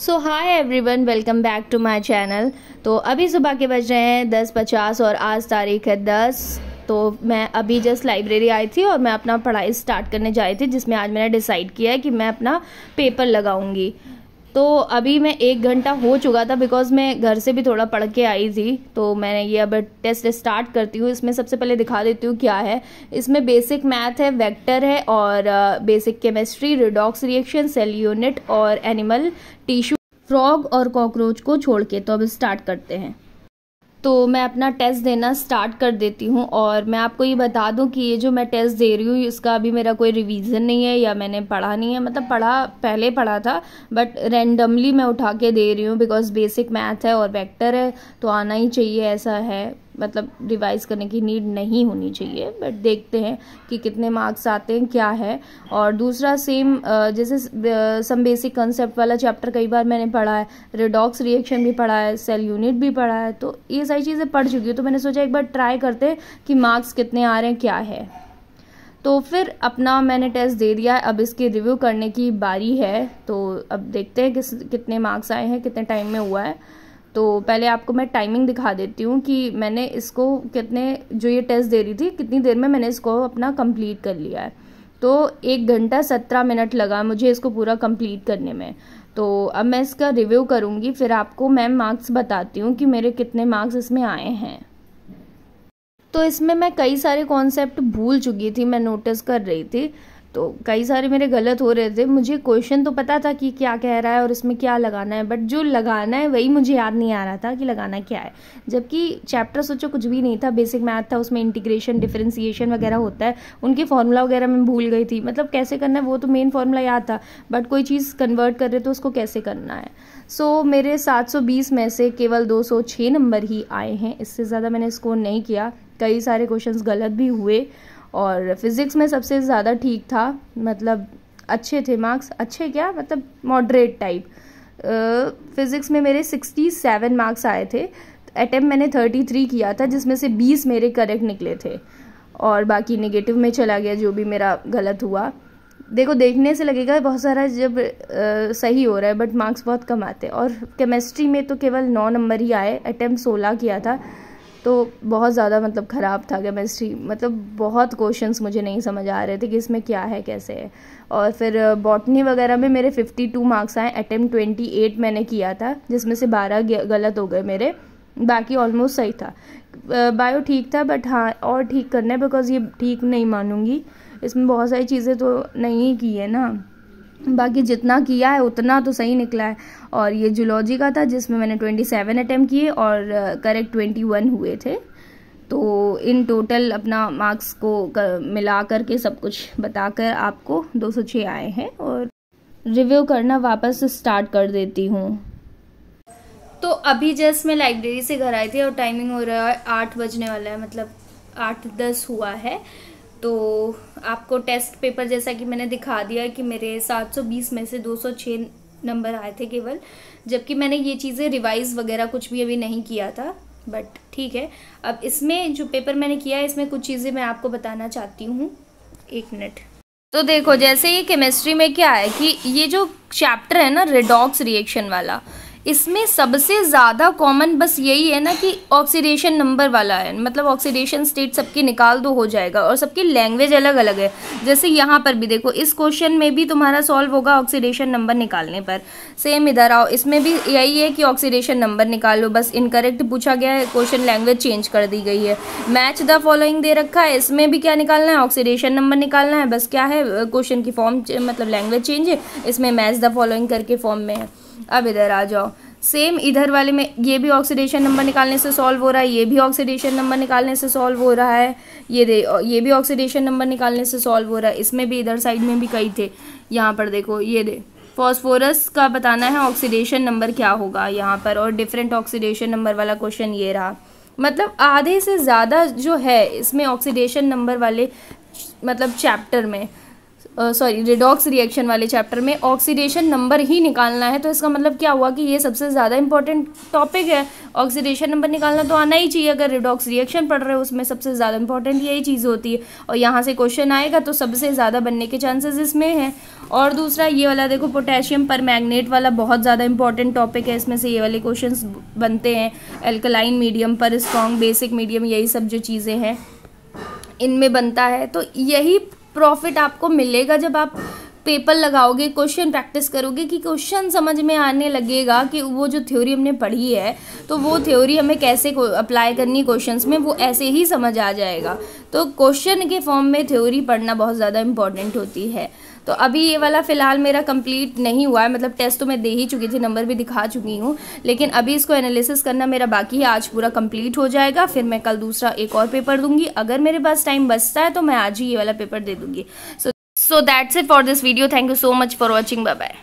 So hi everyone, welcome back to my channel. तो अभी सुबह के बज रहे हैं 10:50 और आज तारीख है 10। तो मैं अभी जस्ट लाइब्रेरी आई थी और मैं अपना पढ़ाई स्टार्ट करने जा रही थी, जिसमें आज मैंने डिसाइड किया है कि मैं अपना पेपर लगाऊंगी। तो अभी मैं 1 घंटा हो चुका था, बिकॉज मैं घर से भी थोड़ा पढ़ के आई थी। तो मैंने ये अब टेस्ट स्टार्ट करती हूँ। इसमें सबसे पहले दिखा देती हूँ क्या है। इसमें बेसिक मैथ है, वेक्टर है और basic chemistry, redox reaction, cell unit और एनिमल टिश्यू, फ्रॉग और कॉकरोच को छोड़ के। तो अब स्टार्ट करते हैं। तो मैं अपना टेस्ट देना स्टार्ट कर देती हूँ। और मैं आपको ये बता दूँ कि ये जो मैं टेस्ट दे रही हूँ इसका अभी मेरा कोई रिवीजन नहीं है या मैंने पढ़ा नहीं है। मतलब पहले पढ़ा था, बट रैंडमली मैं उठा के दे रही हूँ, बिकॉज बेसिक मैथ है और वेक्टर है तो आना ही चाहिए, ऐसा है। मतलब रिवाइज करने की नीड नहीं होनी चाहिए। बट देखते हैं कि कितने मार्क्स आते हैं, क्या है। और दूसरा सेम जैसे सम बेसिक कंसेप्ट वाला चैप्टर कई बार मैंने पढ़ा है, रिडॉक्स रिएक्शन भी पढ़ा है, सेल यूनिट भी पढ़ा है। तो ये सारी चीज़ें पढ़ चुकी हूँ। तो मैंने सोचा एक बार ट्राई करते हैं कि मार्क्स कितने आ रहे हैं, क्या है। तो फिर अपना मैंने टेस्ट दे दिया है, अब इसकी रिव्यू करने की बारी है। तो अब देखते हैं कितने मार्क्स आए हैं, कितने टाइम में हुआ है। तो पहले आपको मैं टाइमिंग दिखा देती हूँ कि मैंने इसको जो ये टेस्ट दे रही थी कितनी देर में मैंने इसको अपना कंप्लीट कर लिया है। तो 1 घंटा 17 मिनट लगा मुझे इसको पूरा कंप्लीट करने में। तो अब मैं इसका रिव्यू करूँगी, फिर आपको मैं मार्क्स बताती हूँ कि मेरे कितने मार्क्स इसमें आए हैं। तो इसमें मैं कई सारे कॉन्सेप्ट भूल चुकी थी, मैं नोटिस कर रही थी। तो कई सारे मेरे गलत हो रहे थे। मुझे क्वेश्चन तो पता था कि क्या कह रहा है और इसमें क्या लगाना है, बट जो लगाना है वही मुझे याद नहीं आ रहा था कि लगाना क्या है। जबकि चैप्टर सोचो कुछ भी नहीं था, बेसिक मैथ था, उसमें इंटीग्रेशन, डिफरेंशिएशन वगैरह होता है, उनके फॉर्मूला वगैरह मैं भूल गई थी। मतलब कैसे करना है वो तो मेन फॉर्मूला याद था, बट कोई चीज़ कन्वर्ट कर रहे तो उसको कैसे करना है। सो मेरे 720 में से केवल 206 नंबर ही आए हैं, इससे ज़्यादा मैंने स्कोर नहीं किया। कई सारे क्वेश्चंस गलत भी हुए और फिज़िक्स में सबसे ज़्यादा ठीक था, मतलब अच्छे थे मार्क्स। अच्छे क्या, मतलब मॉडरेट टाइप। फिज़िक्स में मेरे 67 मार्क्स आए थे। अटेम्प्ट मैंने 33 किया था, जिसमें से 20 मेरे करेक्ट निकले थे और बाकी नेगेटिव में चला गया जो भी मेरा गलत हुआ। देखो, देखने से लगेगा बहुत सारा जब सही हो रहा है, बट मार्क्स बहुत कम आते हैं। और केमिस्ट्री में तो केवल 9 नंबर ही आए, अटेम्प्ट 16 किया था। तो बहुत ज़्यादा मतलब ख़राब था केमिस्ट्री। मतलब बहुत क्वेश्चंस मुझे नहीं समझ आ रहे थे कि इसमें क्या है, कैसे है। और फिर बॉटनी वगैरह में मेरे 52 मार्क्स आए। अटेम्प्ट 28 मैंने किया था, जिसमें से 12 गलत हो गए मेरे, बाकी ऑलमोस्ट सही था। बायो ठीक था, बट हाँ और ठीक करना है, बिकॉज ये ठीक नहीं मानूंगी, इसमें बहुत सारी चीज़ें तो नहीं की है ना। बाकी जितना किया है उतना तो सही निकला है। और ये जूलॉजी का था, जिसमें मैंने 27 अटेम्प्ट किए और करेक्ट 21 हुए थे। तो इन टोटल अपना मार्क्स को मिला करके सब कुछ बताकर आपको 206 आए हैं। और रिव्यू करना वापस स्टार्ट कर देती हूँ। तो अभी जस्ट मैं लाइब्रेरी से घर आई थी और टाइमिंग हो रहा है 8 बजने वाला है, मतलब 8:10 हुआ है। तो आपको टेस्ट पेपर जैसा कि मैंने दिखा दिया है कि मेरे 720 में से 206 नंबर आए थे केवल। जबकि मैंने ये चीज़ें रिवाइज वगैरह कुछ भी अभी नहीं किया था, बट ठीक है। अब इसमें जो पेपर मैंने किया है, इसमें कुछ चीज़ें मैं आपको बताना चाहती हूँ। 1 मिनट। तो देखो, जैसे ये केमिस्ट्री में क्या है कि ये जो चैप्टर है ना, रिडॉक्स रिएक्शन वाला, इसमें सबसे ज़्यादा कॉमन बस यही है ना कि ऑक्सीडेशन नंबर वाला है। मतलब ऑक्सीडेशन स्टेट सबकी निकाल दो हो जाएगा, और सबकी लैंग्वेज अलग अलग है। जैसे यहाँ पर भी देखो, इस क्वेश्चन में भी तुम्हारा सॉल्व होगा ऑक्सीडेशन नंबर निकालने पर। सेम इधर आओ, इसमें भी यही है कि ऑक्सीडेशन नंबर निकाल लो, बस इनकरेक्ट पूछा गया है, क्वेश्चन लैंग्वेज चेंज कर दी गई है। मैच द फॉलोइंग दे रखा है, इसमें भी क्या निकालना है, ऑक्सीडेशन नंबर निकालना है। बस क्या है, क्वेश्चन की फॉर्म मतलब लैंग्वेज चेंज है, इसमें मैच द फॉलोइंग करके फॉर्म में है। अब इधर आ जाओ, सेम इधर वाले में ये भी ऑक्सीडेशन नंबर निकालने से सॉल्व हो रहा है, ये भी ऑक्सीडेशन नंबर निकालने से सॉल्व हो रहा है, ये भी ऑक्सीडेशन नंबर निकालने से सॉल्व हो रहा है। इसमें भी इधर साइड में भी कई थे। यहाँ पर देखो, ये फॉस्फोरस का बताना है ऑक्सीडेशन नंबर क्या होगा यहाँ पर, और डिफरेंट ऑक्सीडेशन नंबर वाला क्वेश्चन ये रहा। मतलब आधे से ज़्यादा जो है इसमें ऑक्सीडेशन नंबर वाले मतलब चैप्टर में रिडॉक्स रिएक्शन वाले चैप्टर में ऑक्सीडेशन नंबर ही निकालना है। तो इसका मतलब क्या हुआ कि ये सबसे ज़्यादा इंपॉर्टेंट टॉपिक है, ऑक्सीडेशन नंबर निकालना तो आना ही चाहिए। अगर रिडॉक्स रिएक्शन पढ़ रहे हो उसमें सबसे ज़्यादा इंपॉर्टेंट यही चीज़ होती है, और यहाँ से क्वेश्चन आएगा तो सबसे ज़्यादा बनने के चांसेस इसमें हैं। और दूसरा ये वाला देखो, पोटेशियम पर मैग्नेट वाला बहुत ज़्यादा इंपॉर्टेंट टॉपिक है, इसमें से ये वाले क्वेश्चंस बनते हैं। एल्कलाइन मीडियम पर स्ट्रॉन्ग, बेसिक मीडियम, यही सब जो चीज़ें हैं इनमें बनता है। तो यही प्रॉफिट आपको मिलेगा जब आप पेपर लगाओगे, क्वेश्चन प्रैक्टिस करोगे, कि क्वेश्चन समझ में आने लगेगा कि वो जो थ्योरी हमने पढ़ी है तो वो थ्योरी हमें कैसे अप्लाई करनी क्वेश्चंस में, वो ऐसे ही समझ आ जाएगा। तो क्वेश्चन के फॉर्म में थ्योरी पढ़ना बहुत ज़्यादा इंपॉर्टेंट होती है। तो अभी ये वाला फ़िलहाल मेरा कंप्लीट नहीं हुआ है, मतलब टेस्ट तो मैं दे ही चुकी थी, नंबर भी दिखा चुकी हूँ, लेकिन अभी इसको एनालिसिस करना मेरा बाकी है। आज पूरा कंप्लीट हो जाएगा, फिर मैं कल दूसरा एक और पेपर दूंगी। अगर मेरे पास टाइम बचता है तो मैं आज ही ये वाला पेपर दे दूंगी। So that's it for this video. Thank you so much for watching. Bye bye.